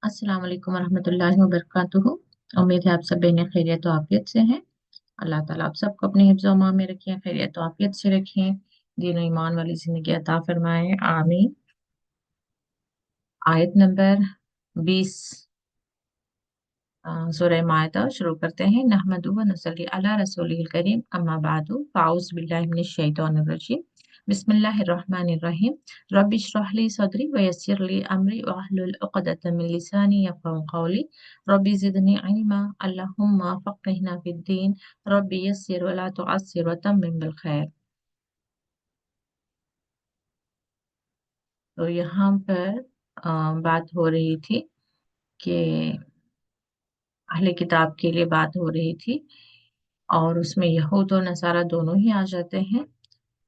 अस्सलाम वालेकुम वरहमतुल्लाहि वबरकातुहू। उम्मीद है आप सब बेहद खैरियत और आफियत से हैं। अल्लाह ताला आप सबको अपने हिफ्ज़ और अमान में रखें, खैरियत और आफियत से रखें, दीन और ईमान वाली जिंदगी अता फरमाएं, आमीन। आयत नंबर 20 सूरह मायदा शुरू करते हैं। नहमदु व नसल्ली अला रसूलिल करीम, अम्मा बादु, फ़ाऊज़ु बिल्लाहि मिनश शैतानिर रजीम, बिस्मिल्लाहिर रहमानिर रहीम। रब्बि इश्रह ली सदरी व यस्सिर ली अमरी वहलुल उक़दतम मिन लिसानी यफ़क़हू क़ौली। रब्बि ज़िदनी इल्मा, अल्लाहुम्मा फ़क़्हिना फ़िद्दीन, रब्बि यस्सिर व ला तुअस्सिर व तम्मिम बिल खैर। तो यहाँ पर बात हो रही थी कि अहले किताब के लिए बात हो रही थी, और उसमें यहूद और नसारा दोनों ही आ जाते हैं।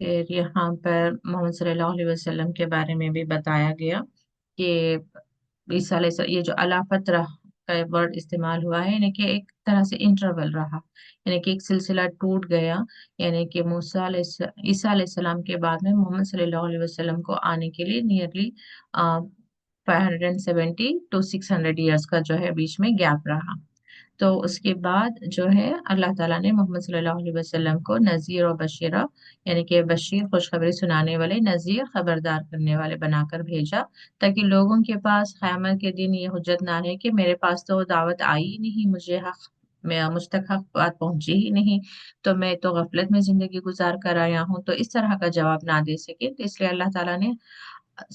फिर यहाँ पर मोहम्मद सल्लल्लाहु अलैहि वसल्लम के बारे में भी बताया गया कि ईसा ये जो अला फतरा का वर्ड इस्तेमाल हुआ है, यानी कि एक तरह से इंटरवल रहा, यानी कि एक सिलसिला टूट गया। यानी कि ईसा अलैहिस्सलाम के बाद में मोहम्मद सल्लल्लाहु अलैहि वसल्लम को आने के लिए नियरली 570 to 600 ईयर्स का जो है बीच में गैप रहा। तो उसके बाद जो है अल्लाह ताला ने मोहम्मद सल्लल्लाहु अलैहि वसल्लम को नज़ीर और बशीरा, यानी कि बशीर खुशखबरी सुनाने वाले, नज़ीर खबरदार करने वाले बनाकर भेजा, ताकि लोगों के पास क़यामत के दिन ये हुज्जत ना रहे कि मेरे पास तो दावत आई ही नहीं, मुझ तक हक बात पहुंची ही नहीं, तो मैं तो गफलत में जिंदगी गुजार कर आया हूँ। तो इस तरह का जवाब ना दे सके, तो इसलिए अल्लाह ताला ने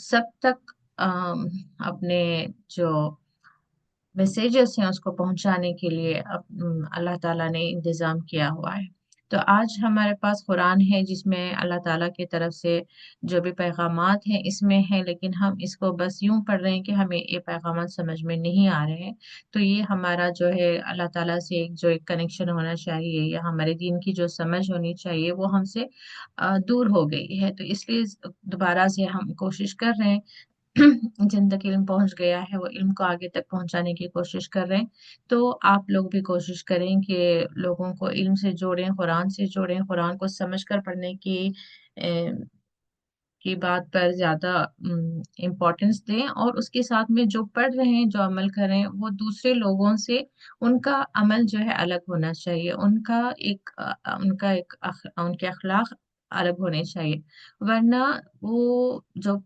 सब तक अपने जो मैसेजेस हैं उसको पहुंचाने के लिए अल्लाह ताला ने इंतजाम किया हुआ है। तो आज हमारे पास कुरान है, जिसमें अल्लाह ताला की तरफ से जो भी पैगामात हैं इसमें है, लेकिन हम इसको बस यूं पढ़ रहे हैं कि हमें ये पैगामात समझ में नहीं आ रहे हैं। तो ये हमारा जो है अल्लाह ताला से एक कनेक्शन होना चाहिए, या हमारे दीन की जो समझ होनी चाहिए वो हमसे दूर हो गई है। तो इसलिए दोबारा से हम कोशिश कर रहे हैं जिन तक इल्म पहुंच गया है वो इल्म को आगे तक पहुंचाने की कोशिश कर रहे हैं। तो आप लोग भी कोशिश करें कि लोगों को इल्म से जोड़ें, कुरान से जोड़ें, कुरान को समझकर पढ़ने की बात पर ज्यादा इम्पोर्टेंस दें, और उसके साथ में जो पढ़ रहे हैं, जो अमल कर रहे हैं, वो दूसरे लोगों से उनका अमल जो है अलग होना चाहिए, उनके अखलाक अलग होने चाहिए। वरना वो जो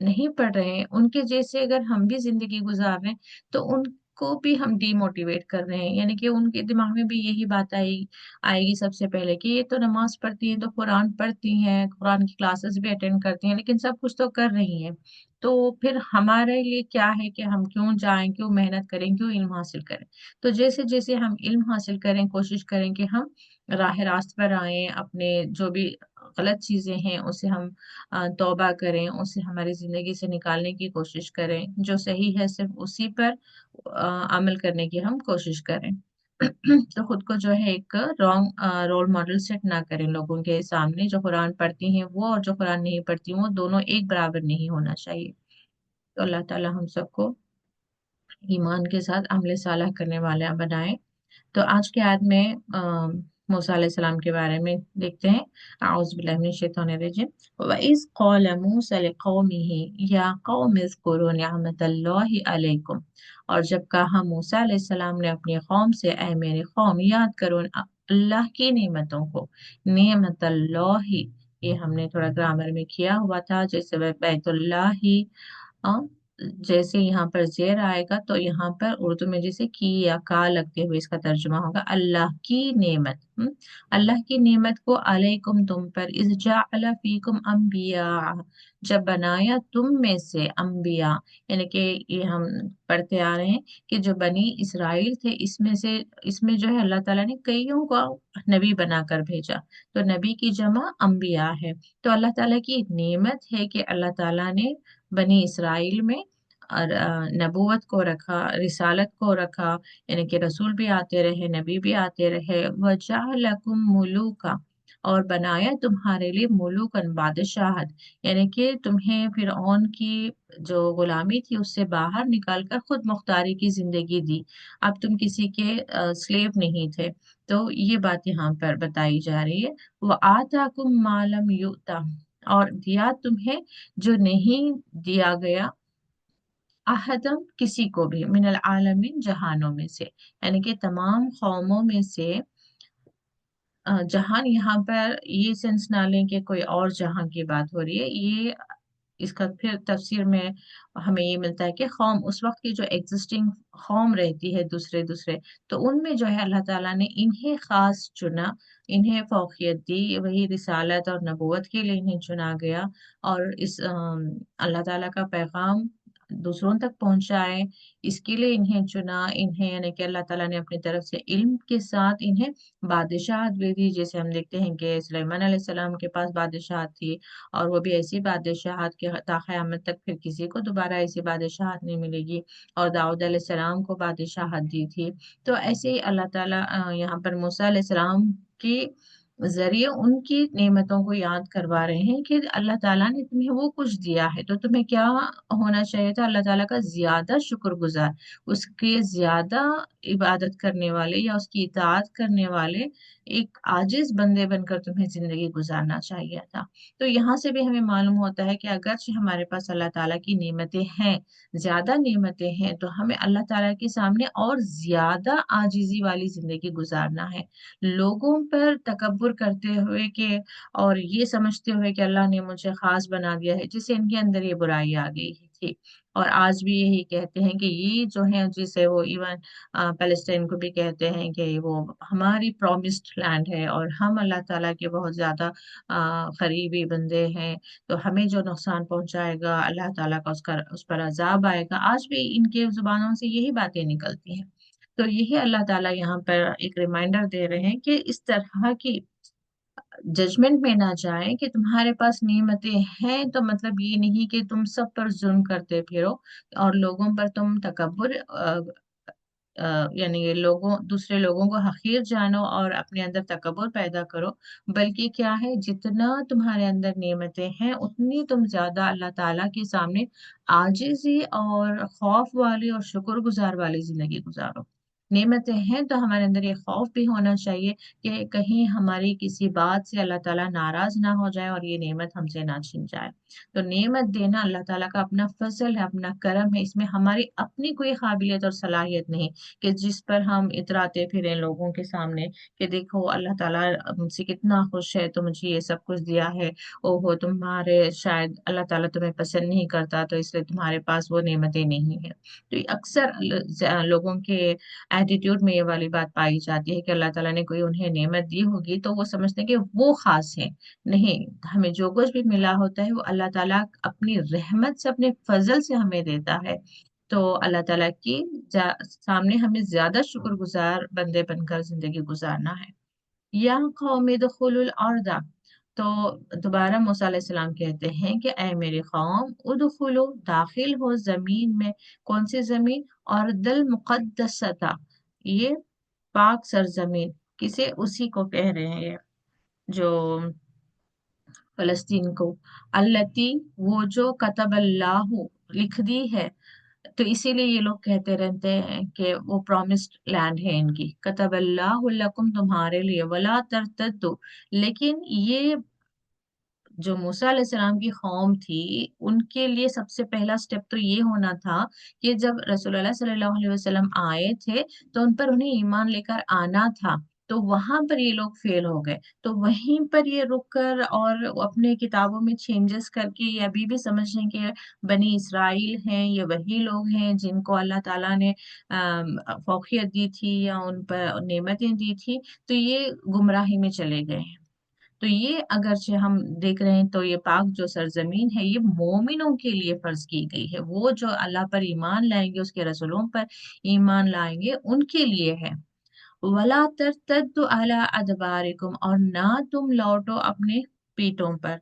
नहीं पढ़ रहे हैं उनके जैसे अगर हम भी जिंदगी गुजार रहे हैं, तो उनको भी हम डीमोटिवेट कर रहे हैं। यानी कि उनके दिमाग में भी यही बात आएगी सबसे पहले कि ये तो नमाज पढ़ती हैं, तो कुरान पढ़ती हैं, कुरान की क्लासेस भी अटेंड करती हैं, लेकिन सब कुछ तो कर रही हैं, तो फिर हमारे लिए क्या है कि हम क्यों जाएं, क्यों मेहनत करें, क्यों इल्म हासिल करें। तो जैसे जैसे हम इल्म हासिल करें, कोशिश करें कि हम राह रास्त पर आए, अपने जो भी गलत चीजें हैं उसे हम तौबा करें, उसे हमारी जिंदगी से निकालने की कोशिश करें, जो सही है सिर्फ उसी पर अमल करने की हम कोशिश करें। तो खुद को जो है एक रॉन्ग रोल मॉडल सेट ना करें लोगों के सामने। जो कुरान पढ़ती हैं वो, और जो कुरान नहीं पढ़ती वो दोनों एक बराबर नहीं होना चाहिए। तो अल्लाह ताला हम सबको ईमान के साथ अमल सालह करने वाले बनाए। तो आज के आयत में मूसा अलैहिस्सलाम के बारे में देखते हैं। आउज़ु बिल्लाहि मिनश शैतानिर रजीम। व इज़ क़ाल मूसा लिक़ौमिही या क़ौमि उज़्कुरू निअमतल्लाहि अलैकुम। और जब कहा मूसा अलैहिस्सलाम ने अपनी कौम से, ऐ मेरी कौम, याद करो अल्लाह की नेमतों को। नेमतल्लाहि, ये हमने थोड़ा ग्रामर में किया हुआ था, जैसे बैतुल्लाहि, हाँ, जैसे यहाँ पर जेर आएगा तो यहाँ पर उर्दू में जैसे की या का लगते हुए इसका तर्जुमा होगा अल्लाह की नेमत। अल्लाह की नेमत को अलैकुम, तुम पर, इज़ जअल फीकुम अंबिया, जब बनाया तुम में से अंबिया। यानी कि ये हम पढ़ते आ रहे हैं कि जो बनी इसराइल थे, इसमें जो है अल्लाह ताला ने कईयों को नबी बनाकर भेजा। तो नबी की जमा अंबिया है। तो अल्लाह ताला की एक नेमत है कि अल्लाह ताला ने बनी इसराइल में और नबूवत को रखा, रिसालत को रखा, यानी कि रसूल भी आते रहे, नबी भी आते रहे। वजअलकुम मुलूका, और बनाया तुम्हारे लिए मुलूकन, बादशाहत, यानी कि तुम्हें फिरऔन की जो गुलामी थी उससे बाहर निकालकर खुद मुख्तारी की जिंदगी दी। अब तुम किसी के स्लेव नहीं थे। तो ये बात यहाँ पर बताई जा रही है। वो आताकुम मालम युता, और दिया तुम्हें जो नहीं दिया गया अहदम किसी को भी, मिनल आलमीन जहानों में से, यानी कि तमाम कौमों में से। जहान यहाँ पर ये सेंस ना लें कि कोई और जहां की बात हो रही है, ये इसका फिर तफसीर में हमें ये मिलता है कि कौम उस वक्त की जो एग्जिस्टिंग कौम रहती है दूसरे दूसरे, तो उनमें जो है अल्लाह ताला ने इन्हें खास चुना, इन्हें फौकियत दी, वही रिसालत और नबूवत के लिए इन्हें चुना गया। और इस अल्लाह ताला का पैगाम दूसरों तक पहुंचाए, इसके लिए इन्हें चुना। इन्हें यानी कि अल्लाह ताला ने अपनी तरफ से इल्म के साथ इन्हें बादशाहत भी दी। जैसे हम देखते हैं कि सुलेमान अलैहिस्सलाम के पास बादशाहत थी, और वो भी ऐसी बादशाहत के ता क़यामत तक फिर किसी को दोबारा ऐसी बादशाहत नहीं मिलेगी। और दाऊद अलैहिस्सलाम को बादशाहत दी थी। तो ऐसे ही अल्लाह ताला यहाँ पर मूसा अलैहिस्सलाम के जरिए उनकी नेमतों को याद करवा रहे हैं कि अल्लाह ताला ने तुम्हें वो कुछ दिया है, तो तुम्हें क्या होना चाहिए था? अल्लाह ताला का ज्यादा शुक्रगुजार, उसके ज्यादा इबादत करने वाले या उसकी इताअत करने वाले एक आजिज बंदे बनकर तुम्हें जिंदगी गुजारना चाहिए था। तो यहाँ से भी हमें मालूम होता है कि अगरचे हमारे पास अल्लाह ताला की नेमतें हैं, ज्यादा नेमतें हैं, तो हमें अल्लाह ताला के सामने और ज्यादा आजिजी वाली जिंदगी गुजारना है। लोगों पर तकब्बुर करते हुए कि और ये समझते हुए कि अल्लाह ने मुझे खास बना दिया है, जिससे इनके अंदर ये बुराई आ गई थी। और आज भी यही कहते हैं कि ये जो है, जिसे वो इवन पैलेस्टाइन को भी कहते हैं कि वो हमारी प्रॉमिस्ड लैंड है और हम अल्लाह ताला के बहुत ज्यादा करीबी बंदे हैं, तो हमें जो नुकसान पहुंचाएगा अल्लाह ताला का उसका उस पर अजाब आएगा। आज भी इनके जुबानों से यही बातें निकलती हैं। तो यही अल्लाह ताला यहाँ पर एक रिमाइंडर दे रहे हैं कि इस तरह की जजमेंट में ना जाए कि तुम्हारे पास नेमतें हैं तो मतलब ये नहीं कि तुम सब पर जुल्म करते फिरो और लोगों पर तुम तकब्बुर यानी लोगों दूसरे लोगों को हकीर जानो और अपने अंदर तकब्बुर पैदा करो। बल्कि क्या है, जितना तुम्हारे अंदर नेमतें हैं उतनी तुम ज्यादा अल्लाह ताला के सामने आजिज़ी और खौफ वाली और शुक्रगुजार वाली जिंदगी गुजारो। नेमतें हैं तो हमारे अंदर ये खौफ भी होना चाहिए कि कहीं हमारी किसी बात से अल्लाह ताला नाराज ना हो जाए और ये नेमत हमसे ना छिन जाए। तो नेमत देना अल्लाह ताला का अपना फजल है, अपना करम है, इसमें हमारी अपनी कोई काबिलियत और सलाहियत नहीं कि जिस पर हम इतराते फिरें लोगों के सामने कि देखो अल्लाह ताला मुझसे कितना खुश है तो मुझे ये सब कुछ दिया है। ओहो, तुम्हारे शायद अल्लाह ताला तुम्हें पसंद नहीं करता तो इसलिए तुम्हारे पास वो नेमतें नहीं है। तो ये अक्सर लोगों के एटीट्यूड में ये वाली बात पाई जाती है कि अल्लाह ताला ने कोई उन्हें नेमत दी होगी तो वो समझते हैं कि वो खास है। नहीं, हमें जो कुछ भी मिला होता है वो अल्लाह ताला अपनी रहमत से, अपने फजल से हमें देता है। तो अल्लाह ताला की सामने हमें ज्यादा शुक्रगुजार बंदे बनकर जिंदगी गुजारना है। या कौम दुखुलुल अर्दा, तो दोबारा मूसा अलैहिस्सलाम कहते हैं कि ऐ मेरी कौम, उदखुलो दाखिल हो जमीन में। कौन सी जमीन? और दल मुकद्दसता, ये पाक सरजमीन। किसे? उसी को कह रहे हैं ये, जो फलस्तीन को। अल्लती, वो जो कतब अल्लाहु, लिख दी है। तो इसीलिए ये लोग कहते रहते हैं कि वो प्रॉमिस्ड लैंड है इनकी। कतब अल्लाहु लकुम, तुम्हारे लिए, वला तरतद्दु, लेकिन ये जो मूसा अलैहिस्सलाम की कौम थी उनके लिए सबसे पहला स्टेप तो ये होना था कि जब रसूलुल्लाह सल्लल्लाहु अलैहि वसल्लम आए थे तो उन पर उन्हें ईमान लेकर आना था। तो वहां पर ये लोग फेल हो गए, तो वहीं पर ये रुक कर और अपने किताबों में चेंजेस करके ये अभी भी समझ रहे हैं कि बनी इसराइल हैं, ये वही लोग हैं जिनको अल्लाह ताला ने फौकियत दी थी या उन पर नेमतें दी थी। तो ये गुमराही में चले गए हैं। तो ये अगरचे हम देख रहे हैं तो ये पाक जो सरजमीन है ये मोमिनों के लिए फर्ज की गई है। वो जो अल्लाह पर ईमान लाएंगे, उसके रसूलों पर ईमान लाएंगे, उनके लिए है। वला तरतद्दु अला अदबारिकुम, और ना तुम लौटो अपने पीठों पर,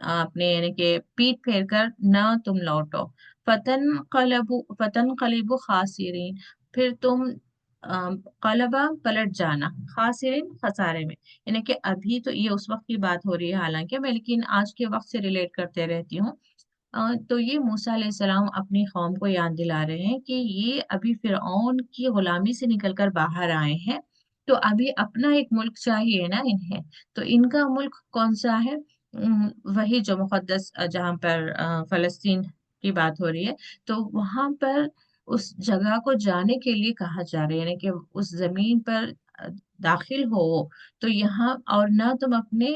अपने यानी कि पीठ फेर कर ना तुम लौटो। फतन कलिबु खासिरीन, फिर तुम कलबा, पलट जाना, खासिरीन, खसारे में। यानी कि अभी तो ये उस वक्त की बात हो रही है हालांकि मैं, लेकिन आज के वक्त से रिलेट करते रहती हूँ। तो ये मूसा अलैहिस्सलाम अपनी कौम को याद दिला रहे हैं कि ये अभी फिरऔन की गुलामी से निकलकर बाहर आए हैं, तो अभी अपना एक मुल्क चाहिए ना इन्हें। तो इनका मुल्क कौन सा है? वही जो मुकद्दस, जहाँ पर फलस्तीन की बात हो रही है। तो वहां पर उस जगह को जाने के लिए कहा जा रहा है, यानी कि उस जमीन पर दाखिल हो। तो यहाँ और ना तुम अपने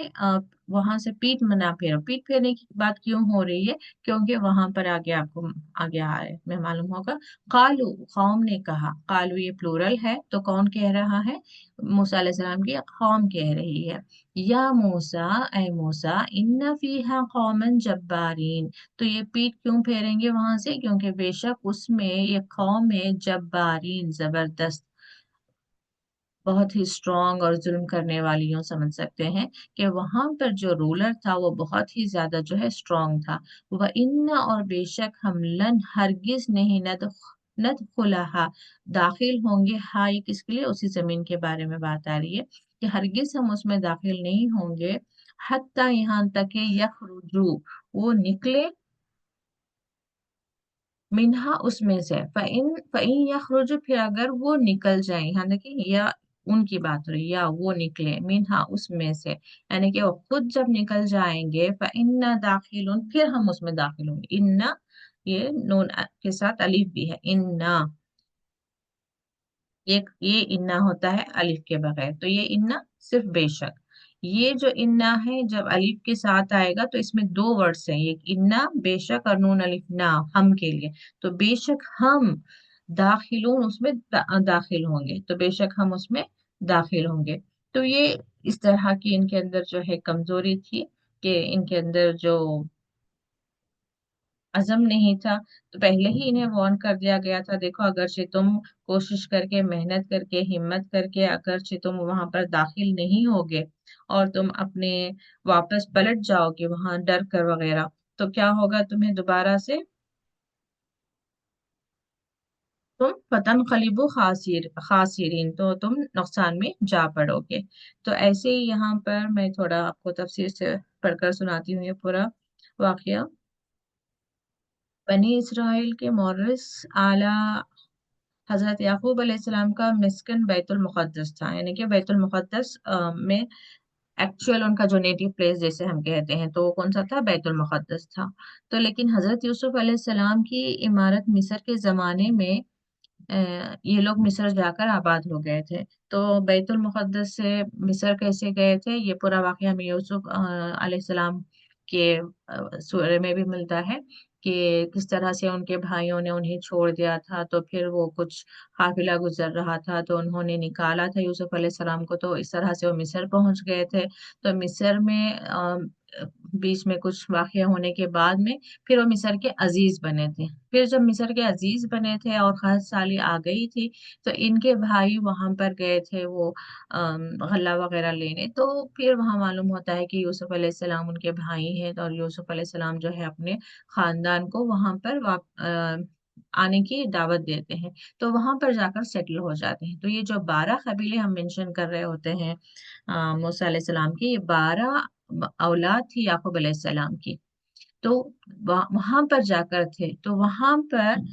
वहां से पीठ मना फेरो। पीठ फेरने की बात क्यों हो रही है? क्योंकि वहां पर आगे आपको आगे आ रहे में मालूम होगा। कालू, कौम ने कहा। कालू ये प्लूरल है, तो कौन कह रहा है? मूसा अलैहिस्सलाम की कौम कह रही है। या मूसा, ए मूसा, इन्ना फीहा कौमन जब्बारीन। तो ये पीठ क्यों फेरेंगे वहां से? क्योंकि बेशक उसमें ये कौम है जब्बारीन, जबरदस्त, बहुत ही स्ट्रांग और जुल्म करने वाली, यूं समझ सकते हैं कि वहां पर जो रूलर था वो बहुत ही ज्यादा जो है स्ट्रांग था। वह इन्ना, और बेशक हम, लन हरगिज नहीं, नदखुलहा, दाखिल होंगे। हाँ, ये किसके लिए? उसी जमीन के बारे में बात आ रही है कि हरगिज हम उसमें दाखिल नहीं होंगे, हत्ता, यहाँ तक कि यखरुजू, वो निकले, मिन्हा, उसमें से, फ़इन फ़इन यखरुजु, फिर अगर वो निकल जाए, यहाँ देखिए, या उनकी बात हो रही, या वो निकले, मिन्हा, उसमें से, यानी कि वो खुद जब निकल जाएंगे, फ़इन्ना दाखिलुन, फिर हम उसमें दाखिल होंगे। इन्ना, ये नून के साथ अलिफ भी है, इन्ना। ये इन्ना होता है अलिफ के बगैर, तो ये इन्ना सिर्फ बेशक। ये जो इन्ना है जब अलिफ के साथ आएगा तो इसमें दो वर्ड्स हैं, एक इन्ना बेशक और नून अलिफ ना, हम के लिए। तो बेशक हम दाखिलून, उसमें दाखिल होंगे, तो बेशक हम उसमें दाखिल होंगे। तो ये इस तरह की इनके अंदर जो है कमजोरी थी कि इनके अंदर जो अज़म नहीं था। तो पहले ही इन्हें वार्न कर दिया गया था, देखो अगरचे तुम कोशिश करके, मेहनत करके, हिम्मत करके अगरचे तुम वहां पर दाखिल नहीं होगे और तुम अपने वापस पलट जाओगे वहां डर कर वगैरह, तो क्या होगा तुम्हें दोबारा से? तुम फतन कलीबु खासिरीन, तो तुम नुकसान में जा पड़ोगे। तो ऐसे ही यहाँ पर मैं थोड़ा आपको तफसीर से पढ़कर सुनाती हूँ ये पूरा वाकया। बनी इसराइल के मोरिस आला हजरत याकूब अलैहिस्सलाम का मिस्कन बैतुल मुक़द्दस था, यानी कि बैतुल मुक़द्दस में एक्चुअल उनका जो नेटिव प्लेस जैसे हम कहते हैं, तो वो कौन सा था? बैतुल मुक़द्दस था। तो लेकिन हजरत यूसुफ अलैहिस्सलाम की इमारत मिस्र के जमाने में ये लोग मिस्र जाकर आबाद हो गए थे। तो बैतुल मुक़द्दस से मिस्र कैसे गए थे, ये पूरा वाकया हमें यूसुफ अलैहिस्सलाम के सूरह में भी मिलता है कि किस तरह से उनके भाइयों ने उन्हें छोड़ दिया था। तो फिर वो कुछ काफिला गुजर रहा था तो उन्होंने निकाला था यूसुफ अलैहिस्सलाम को, तो इस तरह से वो मिस्र पहुंच गए थे। तो मिस्र में बीच में कुछ वाकया होने के बाद में फिर वो मिस्र के अजीज बने थे। फिर जब मिस्र के अजीज बने थे और हर साली आ गई थी, तो इनके भाई वहां पर गए थे वो गल्ला वगैरह लेने। तो फिर वहां मालूम होता है कि यूसुफ अलैहिस्सलाम उनके भाई हैं, और यूसुफ अलैहिस्सलाम जो है अपने खानदान को वहां पर आने की दावत देते हैं। तो वहां पर जाकर सेटल हो जाते हैं। तो ये जो 12 कबीले हम मेंशन कर रहे होते हैं मूसा अलैहिस्सलाम की, ये 12 औलाद थी याकूब अलैहिस्सलाम की। तो वहां पर जाकर थे, तो वहां पर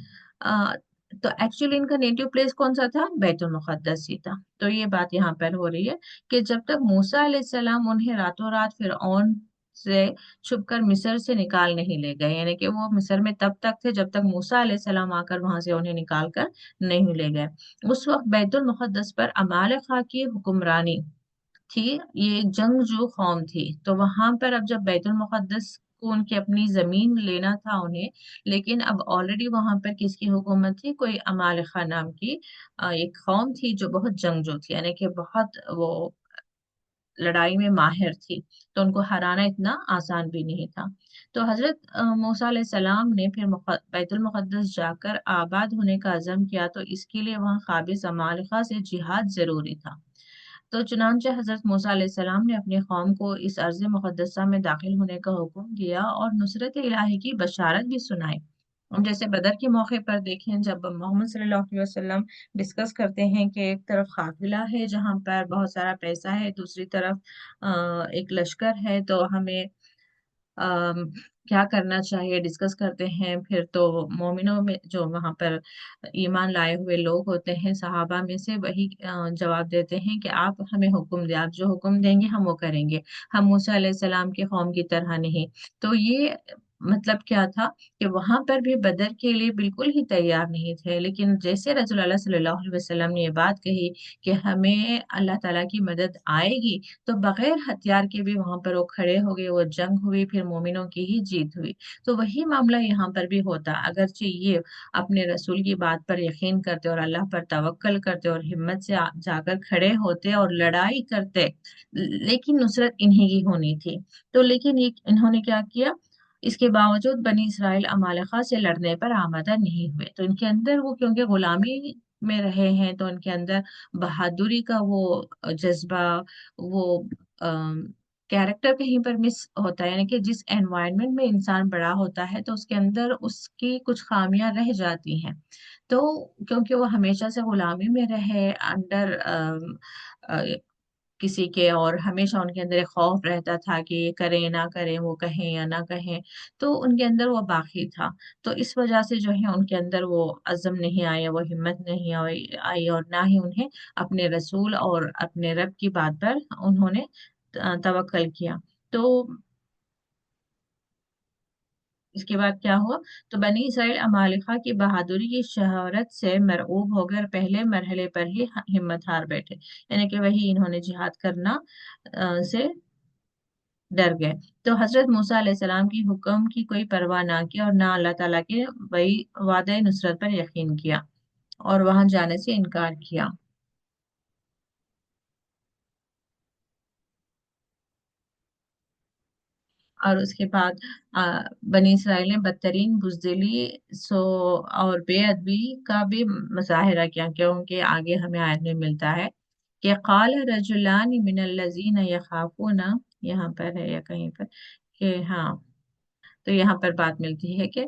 आ, तो एक्चुअली इनका नेटिव प्लेस कौन सा था? बैतुल मुक़द्दस ही था। तो ये बात यहाँ पर हो रही है कि जब तक मूसा अलैहिस्सलाम उन्हें रातों रात फिरऔन से छुपकर मिस्र से निकाल नहीं ले गए, यानी कि वो मिस्र में तब तक थे जब तक मूसा अलैहिस्सलाम आकर वहां से उन्हें निकाल कर नहीं ले गए। उस वक्त बैतुल मुक़द्दस पर अमालेका की हुक्मरानी थी, ये एक जंगजू कौम थी। तो वहां पर अब जब बैतुल मुकद्दस को उनकी अपनी जमीन लेना था उन्हें, लेकिन अब ऑलरेडी वहां पर किसकी हुकूमत थी? कोई अमालिका नाम की एक कौम थी जो बहुत जंगजू थी, यानी कि बहुत वो लड़ाई में माहिर थी। तो उनको हराना इतना आसान भी नहीं था। तो हजरत मूसा अलैहिस्सलाम ने फिर बैतुल मुकद्दस जाकर आबाद होने का अज़म किया, तो इसके लिए वहाँ काबिज अमालिका से जिहाद जरूरी था। तो चुनांचे हजरत मूसा अलैहिस्सलाम ने अपनी कौम को इस अर्ज़ मुक़द्दसा में दाखिल होने का हुक्म दिया और नुसरत इलाही की बशारत भी सुनाई। हम जैसे बदर के मौके पर देखें, जब मोहम्मद सल्लल्लाहु अलैहि वसल्लम डिस्कस करते हैं कि एक तरफ काफिला है जहां पर बहुत सारा पैसा है, दूसरी तरफ एक लश्कर है, तो हमें अम, क्या करना चाहिए डिस्कस करते हैं। फिर तो मोमिनों में जो वहां पर ईमान लाए हुए लोग होते हैं सहाबा में से, वही जवाब देते हैं कि आप हमें हुक्म दे, आप जो हुक्म देंगे हम वो करेंगे, हम मूसा अलैहिस्सलाम के कौम की तरह नहीं। तो ये मतलब क्या था कि वहां पर भी बदर के लिए बिल्कुल ही तैयार नहीं थे, लेकिन जैसे रसूलुल्लाह सल्लल्लाहु अलैहि वसल्लम ने ये बात कही कि हमें अल्लाह ताला की मदद आएगी, तो बगैर हथियार के भी वहां पर वो खड़े हो गए, वो जंग हुई, फिर मोमिनों की ही जीत हुई। तो वही मामला यहाँ पर भी होता, अगरचे ये अपने रसूल की बात पर यकीन करते और अल्लाह पर तवक्कल करते और हिम्मत से जाकर खड़े होते और लड़ाई करते, लेकिन नुसरत इन्हीं की होनी थी। तो लेकिन ये इन्होंने क्या किया, इसके बावजूद बनी इसराइल अमालेका से लड़ने पर आमादा नहीं हुए। तो इनके अंदर वो, क्योंकि गुलामी में रहे हैं, तो इनके अंदर बहादुरी का वो जज्बा, वो कैरेक्टर कहीं पर मिस होता है, यानी कि जिस एनवायरनमेंट में इंसान बड़ा होता है तो उसके अंदर उसकी कुछ खामियां रह जाती हैं। तो क्योंकि वो हमेशा से गुलामी में रहे, अंडर किसी के, और हमेशा उनके अंदर एक खौफ रहता था कि ये करें ना करें, वो कहें या ना कहें, तो उनके अंदर वो बाकी था। तो इस वजह से जो है उनके अंदर वो अज़म नहीं आया, वो हिम्मत नहीं आई, और ना ही उन्हें अपने रसूल और अपने रब की बात पर उन्होंने तवक्कल किया। तो इसके बाद क्या हुआ, तो बनी इसराइल अमालिका की बहादुरी की शहरत से मरऊब होकर पहले मरहले पर ही हिम्मत हार बैठे, यानी कि वही इन्होंने जिहाद करना से डर गए। तो हजरत मूसा अलैहिस्सलाम की हुक्म की कोई परवाह ना की और ना अल्लाह ताला के वही वादे नुसरत पर यकीन किया और वहां जाने से इनकार किया। और उसके बाद बनी इसराइल ने बदतरीन बुजदिली सो और बेअदबी का भी मुजाहिरा किया, क्योंकि आगे हमें आयत में मिलता है कि काल रजुलान मिनल्लज़ीन यखाफूना, यहाँ पर है या कहीं पर कि हाँ, तो यहाँ पर बात मिलती है कि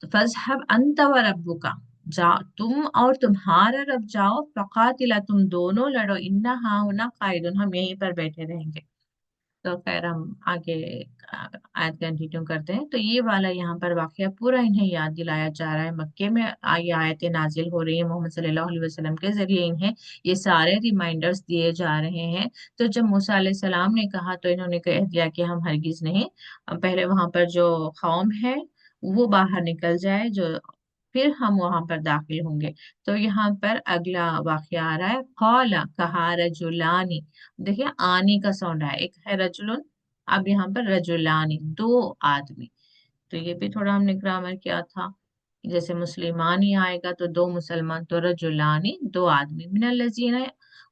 फजहब अंत व रब्बुका, जा तुम और तुम्हारा रब जाओ, फकातिला तुम दोनों लड़ो, इन्ना हाँ होना कायदुन, हम यहीं पर बैठे रहेंगे। तो खैर हम आगे आयत कंटिन्यू करते हैं। तो ये वाला यहाँ पर वाकया पूरा इन्हें याद दिलाया जा रहा है, मक्के में ये आयतें नाजिल हो रही है, मोहम्मद सल्लल्लाहु अलैहि वसल्लम के जरिए इन्हें ये सारे रिमाइंडर्स दिए जा रहे हैं। तो जब मूसा अलैहि सलाम ने कहा तो इन्होंने कह दिया कि हम हरगिज नहीं, पहले वहां पर जो कौम है वो बाहर निकल जाए, जो फिर हम वहां पर दाखिल होंगे। तो यहाँ पर अगला वाकया आ रहा है, कौला कहा रजुलानी, देखिए आनी का साउंड है, एक है रजुलन, अब यहाँ पर रजुलानी दो आदमी। तो ये भी थोड़ा हमने ग्रामर किया था, जैसे मुसलमान ही आएगा तो दो मुसलमान, तो रजुलानी दो आदमी, मिनल्लज़ीना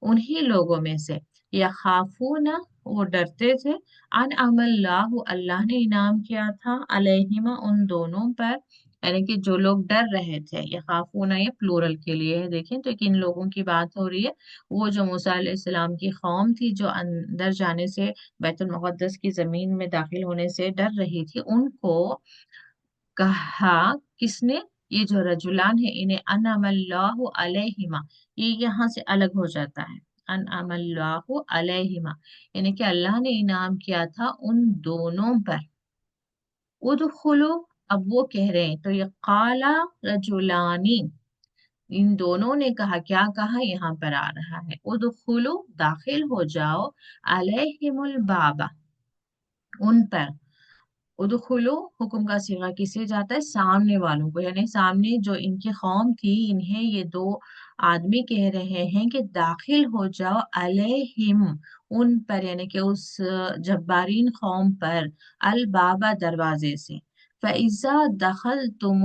उन्हीं लोगों में से, या खाफूना वो डरते थे, अन अमल्लाहु अल्लाह ने इनाम किया था, अलैहिमा उन दोनों पर, यानी कि जो लोग डर रहे थे, या खाफूना ये प्लूरल के लिए है, देखें तो किन लोगों की बात हो रही है, वो जो मूसा अलैहिस्सलाम की कौम थी जो अंदर जाने से, बैतुल मुक़द्दस की जमीन में दाखिल होने से डर रही थी, उनको कहा किसने, ये जो रजुलान है इन्हें, अनअमल्लाहु अलैहिमा, ये यहाँ से अलग हो जाता है, अनअमल्लाहु अलैहिमा, यानी कि अल्लाह ने इनाम किया था उन दोनों पर। उदखुलू, अब वो कह रहे हैं, तो ये काला रजुलानी, इन दोनों ने कहा, क्या कहा यहाँ पर आ रहा है, उदखुलू दाखिल हो जाओ, अलैहिमुल बाबा उन पर, उदखुलो हुक्म का सिगा किसे जाता है, सामने वालों को, यानी सामने जो इनकी कौम थी इन्हें ये दो आदमी कह रहे हैं कि दाखिल हो जाओ, अलैहिम उन पर, यानी कि उस जब्बारीन कौम पर, अल बाबा दरवाजे से, फैजा दखल तुम,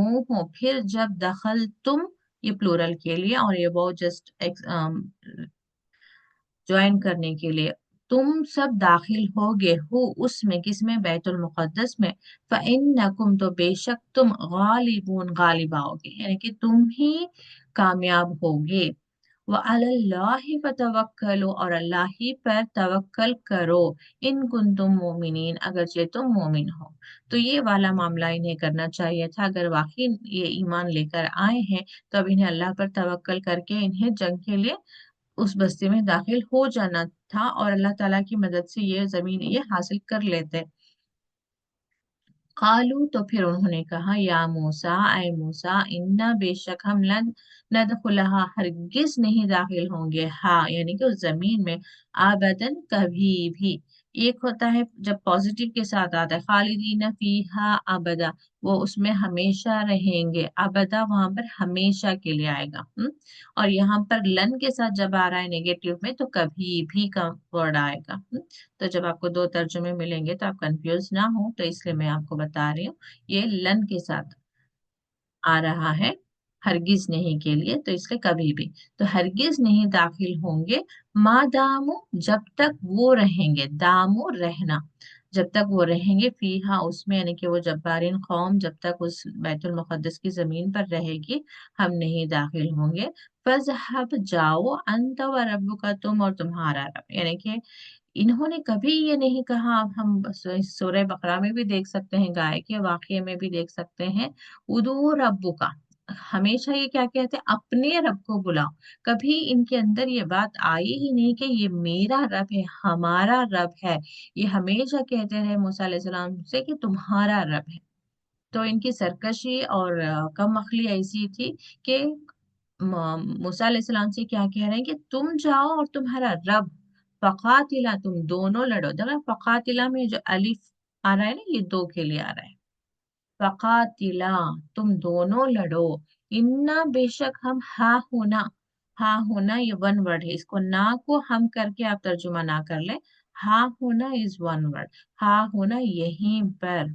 फिर जब दखल तुम, ये प्लूरल के लिए, और ये वो जस्ट ज्वाइन करने के लिए, तुम सब दाखिल होगे हो उसमें, किसमें, बैतुल मुकद्दस में, फ़इन्नकुम तो बेशक तुम, गालिबून गालिब आओगे, यानी कि तुम ही कामयाब होगे, व अलल्लाहि फतवक्कलो और अल्लाह ही पर तवक्कल करो, इन कुंतुम मोमिनीन अगर जे तुम मोमिन हो। तो ये वाला मामला इन्हें करना चाहिए था, अगर वाकई ये ईमान लेकर आए हैं तो अब इन्हें अल्लाह पर तवक्कल करके इन्हें जंग के लिए उस बस्ती में दाखिल हो जाना था, और अल्लाह ताला की मदद से ये जमीन ये हासिल कर लेते। कालू, तो फिर उन्होंने कहा, या मूसा ऐ मूसा, इन्ना बेशक हम लन नदखुलहा हरगिज नहीं दाखिल होंगे, हाँ यानी कि उस जमीन में, आबदन कभी भी, एक होता है जब पॉजिटिव के साथ आता है खालिदीन फीहा अबदा, वो उसमें हमेशा रहेंगे, अबदा वहां पर हमेशा के लिए आएगा। और यहाँ पर लन के साथ जब आ रहा है नेगेटिव में तो कभी भी का वर्ड आएगा। तो जब आपको दो तर्जुमे मिलेंगे तो आप कंफ्यूज ना हो, तो इसलिए मैं आपको बता रही हूँ ये लन के साथ आ रहा है, हरगिज नहीं के लिए, तो इसलिए कभी भी। तो हरगिज नहीं दाखिल होंगे, मा दामो जब तक वो रहेंगे, दामो रहना, जब तक वो रहेंगे, फीहा उसमें, यानी कि वो जब्बारिन कौम जब तक उस बैतुल मुकद्दस की जमीन पर रहेगी, हम नहीं दाखिल होंगे। फजहब जाओ अंत व रब्बुका, तुम और तुम्हारा रब, यानी कि इन्होंने कभी ये नहीं कहा। अब हम सूरह बकरा में भी देख सकते हैं, गाय के वाक्य में भी देख सकते हैं, उदू रब्बु का, हमेशा ये क्या कहते हैं, अपने रब को बुलाओ। कभी इनके अंदर ये बात आई ही नहीं कि ये मेरा रब है, हमारा रब है। ये हमेशा कहते रहे मूसा अलैहिस्सलाम से कि तुम्हारा रब है। तो इनकी सरकशी और कम अक्ली ऐसी थी कि मूसा अलैहिस्सलाम से क्या कह रहे हैं कि तुम जाओ और तुम्हारा रब, फकातिला, तुम दोनों लड़ो। देखा फकातिला में जो अलिफ आ रहा है ना, ये दो के लिए आ रहा है। फकातिला, तुम दोनों लड़ो, इन्ना बेशक हम, हा होना, हा होना ये वन वर्ड है, इसको ना को हम करके आप तर्जुमा ना कर ले। हा होना इज वन वर्ड, हा होना यहीं पर,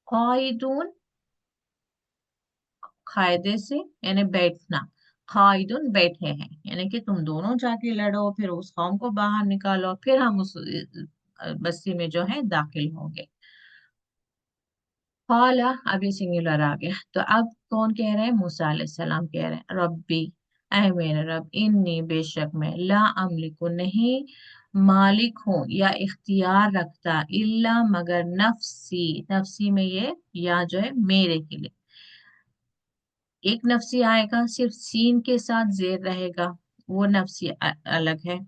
कायदून, कायदे से यानी बैठना, कायदुन बैठे हैं, यानी कि तुम दोनों जाके लड़ो, फिर उस कौम को बाहर निकालो, फिर हम उस बस्ती में जो है दाखिल होंगे। कौला, अब ये सिंगुलर आ गया, तो अब कौन कह रहे हैं, मूसा अलैहिस्सलाम कह रहे हैं, रब्बी, ऐ मेरे रब, इन्नी बेशक मैं, ला अमलिकु नहीं मालिक हूँ या इख्तियार रखता, इल्ला मगर नफसी, नफसी में ये या जो है मेरे के लिए, एक नफसी आएगा सिर्फ सीन के साथ जेर रहेगा, वो नफसी अलग है,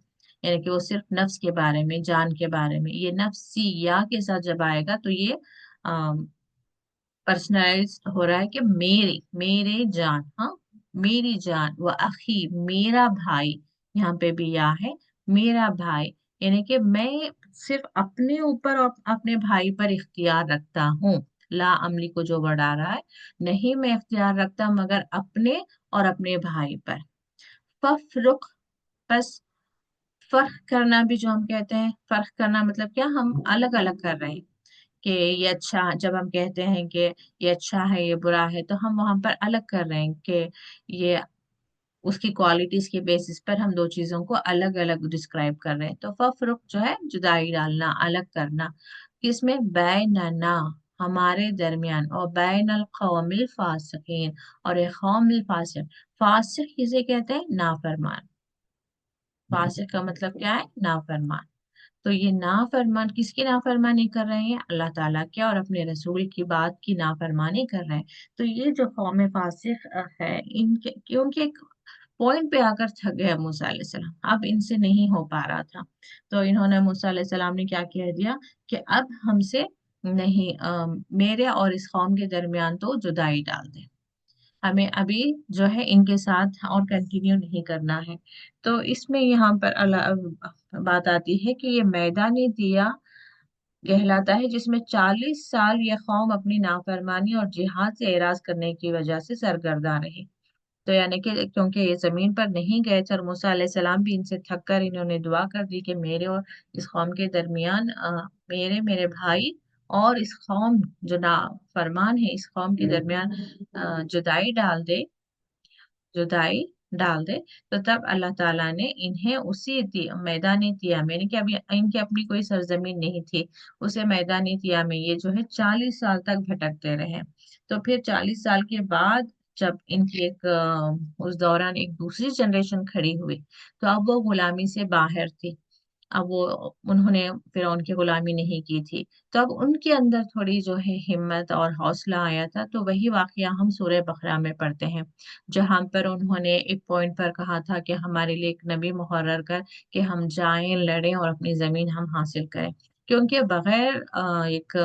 यानी कि वो सिर्फ नफ्स के बारे में, जान के बारे में। ये नफसी या के साथ जब आएगा तो ये पर्सनलाइज हो रहा है कि मेरे, मेरे जान, हाँ, मेरी जान, वो अखी, मेरा भाई, यहाँ पे भी या है, मेरा भाई, यानी कि मैं सिर्फ अपने ऊपर और अपने भाई पर इख्तियार रखता हूँ। ला अमली को जो वर्ड आ रहा है, नहीं मैं इख्तियार रखता मगर अपने और अपने भाई पर। फर्क, बस फर्क करना भी जो हम कहते हैं, फर्क करना मतलब क्या, हम अलग अलग कर रहे हैं कि ये अच्छा, जब हम कहते हैं कि ये अच्छा है ये बुरा है, तो हम वहां पर अलग कर रहे हैं कि ये उसकी क्वालिटीज के बेसिस पर हम दो चीजों को अलग अलग डिस्क्राइब कर रहे हैं। तो फर्क जो है जुदाई डालना, अलग करना, किसमें, बैनना, हमारे दरमियान, और बैन अल कौमिल फासिकीन, और एक कौमिल फासिक, फासिक किसे कहते हैं, नाफरमान, फासिक का मतलब क्या है, नाफरमान। तो ये नाफरमान किसकी नाफरमानी कर रहे हैं, अल्लाह ताला के और अपने रसूल की बात की नाफरमानी कर रहे हैं। तो ये जो कौम फासिक है, इनके क्योंकि एक पॉइंट पे आकर थक गया मूसा अलैहिस्सलाम, अब इनसे नहीं हो पा रहा था, तो इन्होंने, मूसा अलैहिस्सलाम ने क्या कह दिया कि अब हमसे नहीं, मेरे और इस कौम के दरमियान तो जुदाई डाल दे, हमें अभी जो है इनके साथ और कंटिन्यू नहीं करना है। तो इसमें यहाँ पर बात आती है कि ये मैदानी दिया कहलाता है जिसमें 40 साल यह कौम अपनी नाफरमानी और जिहाद से एराज करने की वजह से सरगर्दा रही। तो यानी कि क्योंकि ये जमीन पर नहीं गए थे और मूसा अलैहिस्सलाम भी इनसे थक कर इन्होंने दुआ कर दी कि मेरे और इस कौम के दरमियान मेरे, मेरे भाई और इस कौम जो ना फरमान है, इस कौम के दरमियान जुदाई डाल दे, जुदाई डाल दे। तो तब अल्लाह ताला ने इन्हें उसी मैदानी तिया में, यानी कि अभी इनकी अपनी कोई सरजमीन नहीं थी, उसे मैदानी तिया में ये जो है 40 साल तक भटकते रहे। तो फिर 40 साल के बाद जब इनकी एक उस दौरान एक दूसरी जनरेशन खड़ी हुई, तो अब वो गुलामी से बाहर थी, अब वो, उन्होंने फिर उनकी गुलामी नहीं की थी, तो अब उनके अंदर थोड़ी जो है हिम्मत और हौसला आया था। तो वही वाकया हम सूरह बकरा में पढ़ते हैं, जहां पर उन्होंने एक पॉइंट पर कहा था कि हमारे लिए एक नबी मुकर्रर कर कि हम जाएं, लड़ें और अपनी जमीन हम हासिल करें, क्योंकि बगैर एक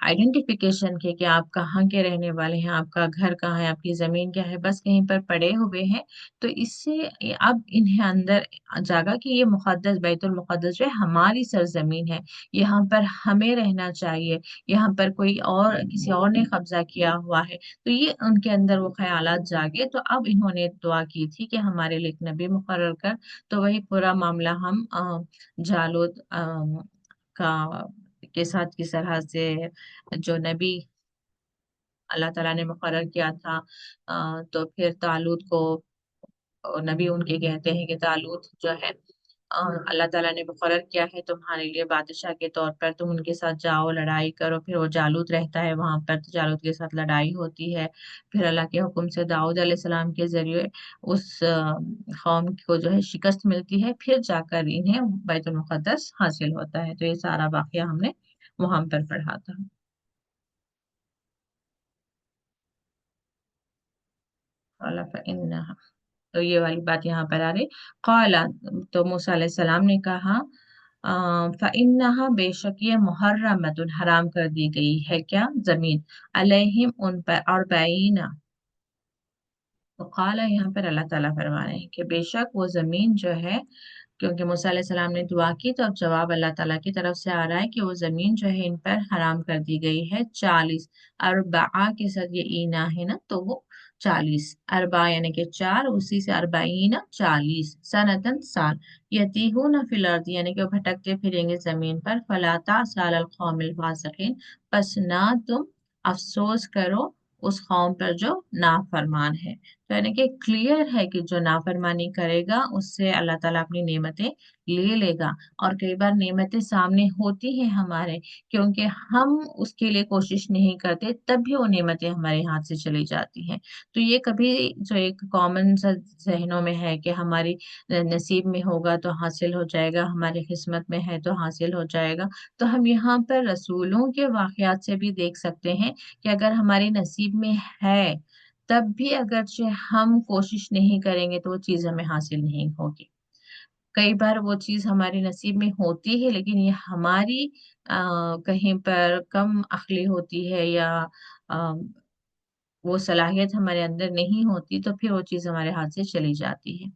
आइडेंटिफिकेशन के कि आप कहाँ के रहने वाले हैं, आपका घर कहाँ है, आपकी जमीन क्या है, बस कहीं पर पड़े हुए हैं। तो इससे अब इन्हें अंदर जागा कि ये मुकद्दस बैतुल मुकद्दस जो है हमारी सरजमीन है, यहाँ पर हमें रहना चाहिए, यहाँ पर कोई और किसी और ने कब्जा किया हुआ है। तो ये उनके अंदर वो ख्यालात जागे, तो अब इन्होंने दुआ की थी कि हमारे लिए एक नबी मुकर्रर कर। तो वही पूरा मामला हम जालूत का के साथ किस तरह से जो नबी अल्लाह ताला ने मुकर्रर किया था, तो फिर तालूत को नबी उनके कहते हैं कि तालूत जो है अल्लाह ताला ने मुकर्रर किया है तुम्हारे लिए बादशाह के तौर पर, तुम उनके साथ जाओ लड़ाई करो। फिर वो जालूत रहता है वहां पर, तो जालूत के साथ लड़ाई होती है। फिर अल्लाह के हुक्म से दाऊद अलैहिस्सलाम के जरिए उस कौम को जो है शिकस्त मिलती है, फिर जाकर इन्हें बैतुल मुकद्दस हासिल होता है। तो ये सारा वाकया हमने वहां पर पढ़ा था। काला फइन्नहा, तो ये वाली बात यहाँ पर आ रही। काला, तो मूसा अलैहिस्सलाम ने कहा फइन्नहा, बेशक ये मुहर्रमतुन, हराम कर दी गई है, क्या जमीन, अलैहिम उन पर, और तो काला यहाँ पर अल्लाह ताला फरमा रहे हैं कि बेशक वो जमीन जो है, क्योंकि मूसा अलैहिस्सलाम ने दुआ की, तो अब जवाब अल्लाह ताला की तरफ से आ रहा है कि वो जमीन जो है इन पर हराम कर दी गई है 40। अरबा के साथ ये ईना है ना, तो वो 40, अरबा यानी कि चार, उसी से अरबाईना 40, सनतन साल, यतीहून फिल अर्द यानी कि वो भटकते फिरेंगे जमीन पर, फला तासाल अल कौमिल फासिकीन, बस ना तुम अफसोस करो उस कौम पर जो नाफरमान है। तो यानी कि क्लियर है कि जो नाफरमानी करेगा उससे अल्लाह ताला अपनी नेमतें ले लेगा। और कई बार नेमतें सामने होती हैं हमारे, क्योंकि हम उसके लिए कोशिश नहीं करते, तब भी वो नेमतें हमारे हाथ से चली जाती हैं। तो ये कभी जो एक कॉमन सा जहनों में है कि हमारी नसीब में होगा तो हासिल हो जाएगा, हमारी किस्मत में है तो हासिल हो जाएगा। तो हम यहाँ पर रसूलों के वाकयात से भी देख सकते हैं कि अगर हमारे नसीब में है, तब भी अगर जो हम कोशिश नहीं करेंगे तो वो चीज हमें हासिल नहीं होगी। कई बार वो चीज हमारे नसीब में होती है, लेकिन ये हमारी कहीं पर कम अक्ली होती है, या वो सलाहियत हमारे अंदर नहीं होती, तो फिर वो चीज़ हमारे हाथ से चली जाती है।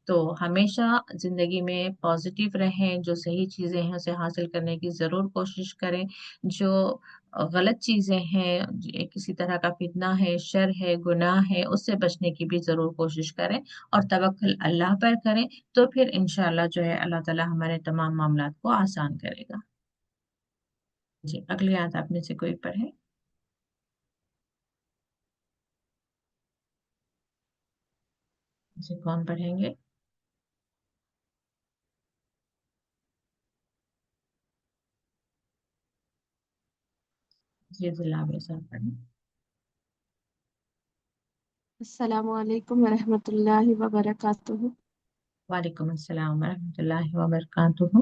तो हमेशा जिंदगी में पॉजिटिव रहें, जो सही चीज़ें हैं उसे हासिल करने की ज़रूर कोशिश करें। जो गलत चीज़ें हैं, किसी तरह का फितना है, शर है, गुनाह है, उससे बचने की भी ज़रूर कोशिश करें, और तवक्कुल अल्लाह पर करें। तो फिर इंशाल्लाह जो है अल्लाह ताला हमारे तमाम मामलात को आसान करेगा। जी, अगली आयत आप में से कोई पढ़े। जी, कौन पढ़ेंगे? जी, दिलावर साहब पढ़ें। अस्सलामु अलैकुम वरहमतुल्लाहि वबरकातुहू। वालेकुम अस्सलाम वरहमतुल्लाहि वबरकातुहू।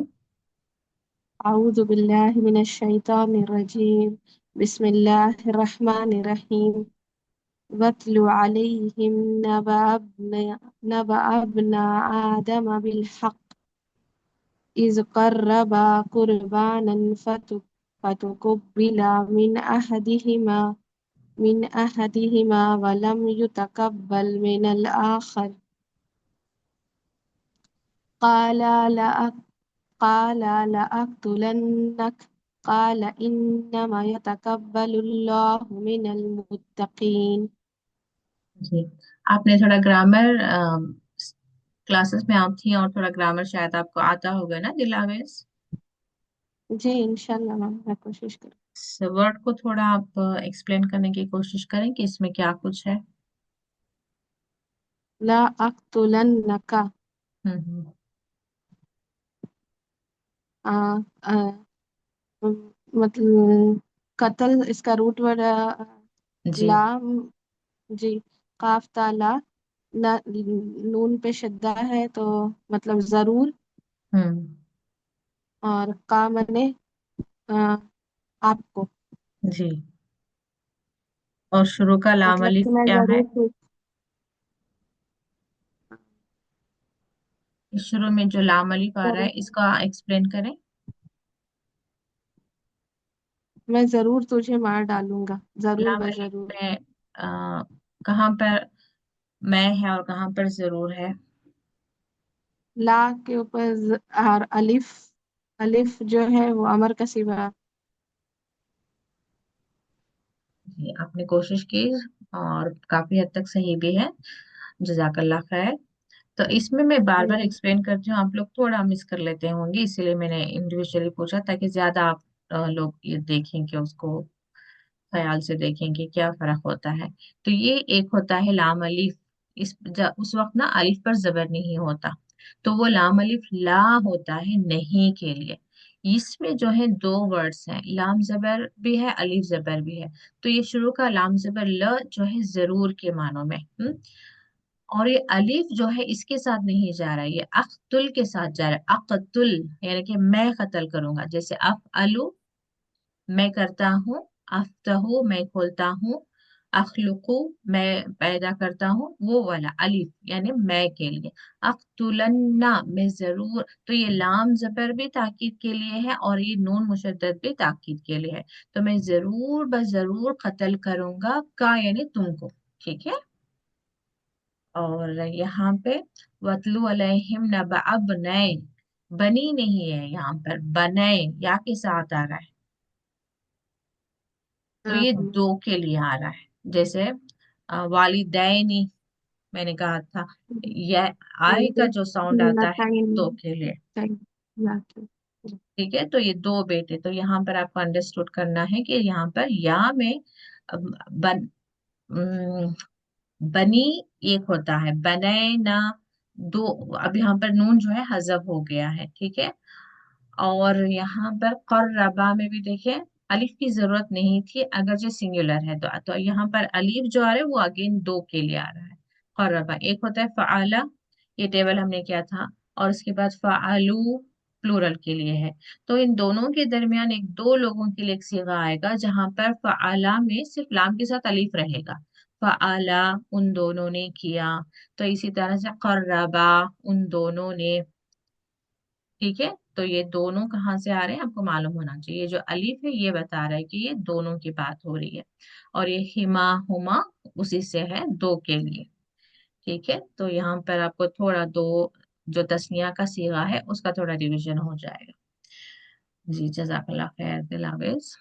अऊज़ु बिल्लाहि मिनश शैतानिर रजीम। बिस्मिल्लाहिर रहमानिर रहीम। वत्लु अलैहिम नबअ इब्ना आदम बिल हक़ इज़ क़र्रबा क़ुरबानन फ़तुक़ुब्बिला मिन अहदिहिमा वलम युतक़ब्बल मिनल आख़र क़ाल قال لأقتلنك قال إنما يتقبل الله من المتقين। जी, आपने थोड़ा ग्रामर क्लासेस में आप थी, और थोड़ा ग्रामर शायद आपको आता होगा ना दिलावेस। जी इंशाल्लाह मैम मैं कोशिश करूँ। वर्ड को थोड़ा आप एक्सप्लेन करने की कोशिश करें कि इसमें क्या कुछ है। ला अक्तुलन्नका, हम्म। आ, आ, मतलब कत्ल इसका रूट वर्ड जी। लाम। जी, काफ ताला नून पे शद्दा है तो मतलब जरूर। हम्म। और का मने आ, आपको, जी, और शुरू का लाम मतलब कि अलिफ मैं क्या है? जरूर पूछ। इस शुरू में जो लाम अलिफ आ रहा है, इसका एक्सप्लेन करें। मैं जरूर तुझे मार डालूंगा, जरूर लाम अलीफ बजरूर। में कहाँ पर मैं है और कहाँ पर जरूर है? ला के ऊपर और अलिफ, अलिफ जो है वो अमर का सिवा। जी, आपने कोशिश की और काफी हद तक सही भी है। जजाकल्ला खैर। तो इसमें मैं बार बार हम्म, एक्सप्लेन करती हूँ, आप लोग थोड़ा मिस कर लेते होंगे, इसीलिए मैंने इंडिविजुअली पूछा ताकि ज्यादा आप लोग ये देखें कि उसको ख्याल से देखें कि क्या फर्क होता है। तो ये एक होता है लाम अलिफ। उस वक्त ना अलिफ पर जबर नहीं होता, तो वो लाम अलिफ ला होता है नहीं के लिए। इसमें जो है दो वर्ड्स हैं, लाम जबर भी है अलिफ जबर भी है। तो ये शुरू का लाम जबर ल जो है जरूर के मानों में, और ये अलिफ जो है इसके साथ नहीं जा रहा है, ये अख्तुल के साथ जा रहा है। अक्तुल यानी कि मैं कत्ल करूंगा, जैसे अफ अलू मैं करता हूँ, अफ्तहू मैं खोलता हूँ, अखलुकू मैं पैदा करता हूँ, वो वाला अलिफ यानी मैं के लिए। अख्तुलन्ना मैं जरूर, तो ये लाम जबर भी ताकीद के लिए है और ये नून मुशद्दद भी ताकीद के लिए है। तो मैं जरूर बस जरूर कत्ल करूंगा का यानी तुमको। ठीक है। और यहाँ पे वतलु अलैहिम नबअ अबनै, बनी नहीं है यहाँ पर, बनै या के साथ आ रहा है। तो हाँ, ये दो के लिए आ रहा है, जैसे वालिदैनी मैंने कहा था, यह आय का जो साउंड आता है दो के लिए। ठीक है, तो ये दो बेटे, तो यहाँ पर आपको अंडरस्टूड करना है कि यहाँ पर या में बन अम, बनी एक होता है, बने ना दो। अब यहाँ पर नून जो है हजफ हो गया है। ठीक है। और यहाँ पर कर्रबा में भी देखें, अलिफ की जरूरत नहीं थी अगर जो सिंगुलर है, तो यहाँ पर अलिफ जो आ रहा है वो अगेन दो के लिए आ रहा है। कर्रबा एक होता है फ़अला, ये टेबल हमने किया था, और उसके बाद फ़अलू प्लूरल के लिए है। तो इन दोनों के दरमियान एक दो लोगों के लिए एक सीगा आएगा जहां पर फ़अला में सिर्फ लाम के साथ अलिफ रहेगा। फ़अला उन दोनों ने किया। तो इसी तरह से कर्रबा उन दोनों ने। ठीक है। तो ये दोनों कहाँ से आ रहे हैं आपको मालूम होना चाहिए, ये जो अलीफ है ये बता रहा है कि ये दोनों की बात हो रही है। और ये हिमा हुमा उसी से है दो के लिए। ठीक है। तो यहाँ पर आपको थोड़ा दो जो तस्निया का सीगा है उसका थोड़ा रिवीजन हो जाएगा। जी जजाकल्ला खैर, दिल हाफिज।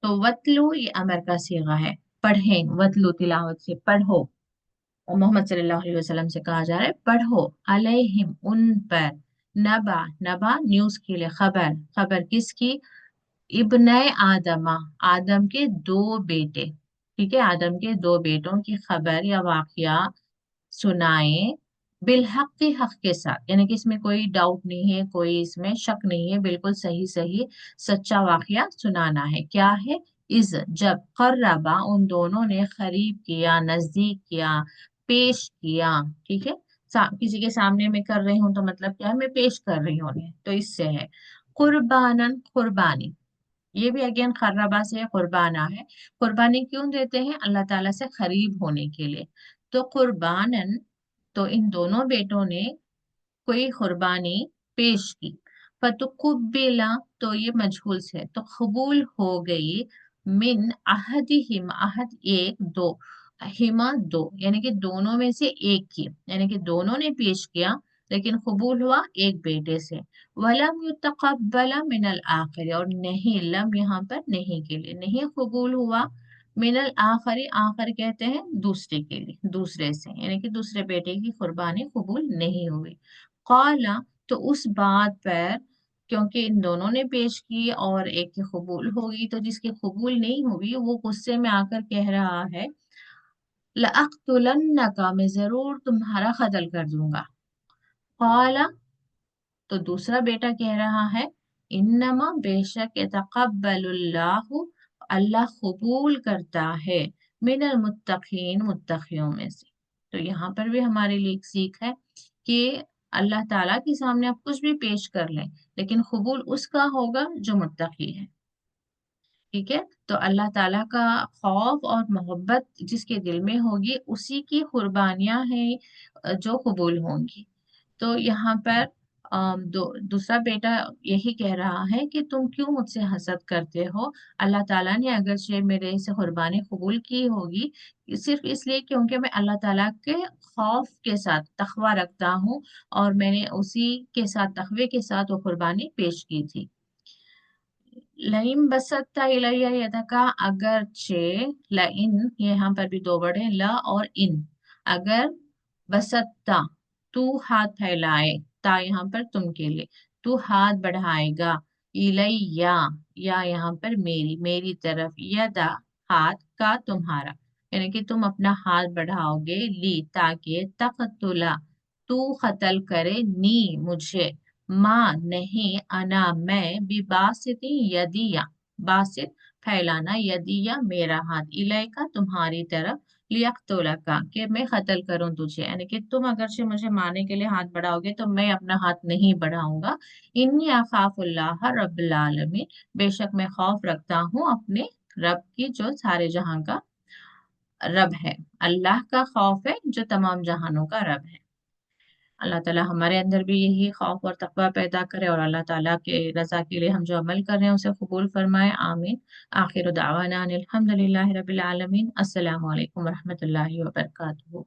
तो वतलू ये अमर का सीगा है, पढ़ें, वतलू तिलावत से पढ़ो। और मोहम्मद सल्लल्लाहु अलैहि वसल्लम से कहा जा रहा है पढ़ो, अलैहिम उन पर, नबा नबा न्यूज के लिए, खबर खबर किसकी, इब्ने आदमा आदम के दो बेटे। ठीक है, आदम के दो बेटों की खबर या वाकया सुनाए, बिलहक के हक के साथ, यानी कि इसमें कोई डाउट नहीं है, कोई इसमें शक नहीं है, बिल्कुल सही सही सच्चा वाकया सुनाना है। क्या है, इज जब, कर्रबा उन दोनों ने करीब किया, नजदीक किया, पेश किया। ठीक है। किसी के सामने मैं कर रही हूँ तो मतलब क्या है, मैं पेश कर रही हूँ उन्हें, तो इससे है। कुर्बानन कुर्बानी, ये भी अगेन खर्रबा से है, कुर्बाना है। कुर्बानी क्यों देते हैं, अल्लाह ताला से करीब होने के लिए। तो कुर्बानन, तो इन दोनों बेटों ने कोई कुर्बानी पेश की। फतुकुब्बिला, तो ये मजहूल से है, तो कबूल हो गई। मिन अहदिहिम, अहद एक दो, हिमा दो, यानी कि दोनों में से एक की, यानी कि दोनों ने पेश किया लेकिन कबूल हुआ एक बेटे से। वलम युतकब्बला मिनल आखिर, और नहीं, लम यहाँ पर नहीं के लिए, नहीं कबूल हुआ। मिनल आखिरी, आखिर कहते हैं दूसरे के लिए, दूसरे से, यानी कि दूसरे बेटे की कुर्बानी कबूल नहीं हुई। कौला, तो उस बात पर, क्योंकि इन दोनों ने पेश की और एक की कबूल होगी, तो जिसकी कबूल नहीं हुई वो गुस्से में आकर कह रहा है, लअक़तुलन्नका, मैं जरूर तुम्हारा कत्ल कर दूंगा। कौला, तो दूसरा बेटा कह रहा है, इन्नमा बेशक यतक़ब्बलुल्लाहु, अल्लाह कबूल करता है, मिनल मुत्तक़ीन, मुत्तक़ियों में से। तो यहाँ पर भी हमारे लिए एक सीख है कि अल्लाह ताला के सामने आप कुछ भी पेश कर लें लेकिन कबूल उसका होगा जो मुत्तकी है। ठीक है। तो अल्लाह ताला का खौफ और मोहब्बत जिसके दिल में होगी उसी की कुर्बानियां हैं जो कबूल होंगी। तो यहाँ पर दूसरा बेटा यही कह रहा है कि तुम क्यों मुझसे हसद करते हो। अल्लाह ताला ने अगरचे मेरे से कुर्बानी कबूल की होगी, सिर्फ इसलिए क्योंकि मैं अल्लाह ताला के खौफ के साथ तकवा रखता हूँ, और मैंने उसी के साथ तकवे के साथ वो कुर्बानी पेश की थी। लइन बसत्ता इलैया यदका, अगरचे, लइन ये यहाँ पर भी दो वर्ड है, ल और इन। अगर बसत्ता तू हाथ फैलाए, ता यहाँ पर तुम के लिए, तू हाथ बढ़ाएगा, इलैया या यहाँ पर मेरी, मेरी तरफ, यदा हाथ, का तुम्हारा, यानी कि तुम अपना हाथ बढ़ाओगे, ली ताकि, तख्तुला तू कत्ल करे, नी मुझे, माँ नहीं, अना मैं, बिबासिती यदिया, बासित फैलाना, यदिया मेरा हाथ, इलय का तुम्हारी तरफ, लियक्तुला का कि मैं कत्ल करूं तुझे, यानी कि तुम अगरचे मुझे मारने के लिए हाथ बढ़ाओगे तो मैं अपना हाथ नहीं बढ़ाऊंगा। इन्नी अखाफुल्लाह रब्बुल आलमीन, बेशक मैं खौफ रखता हूँ अपने रब की, जो सारे जहां का रब है। अल्लाह का खौफ है जो तमाम जहानों का रब है। अल्लाह ताला हमारे अंदर भी यही खौफ और तकवा पैदा करे, और अल्लाह ताला के रजा के लिए हम जो अमल कर रहे हैं उसे कबूल फरमाए, आमीन। आखिर दावाना अनिल हम्दुलिल्लाहि रब्बिल आलमीन। अस्सलामु अलैकुम रहमतुल्लाहि व बरकातुहू।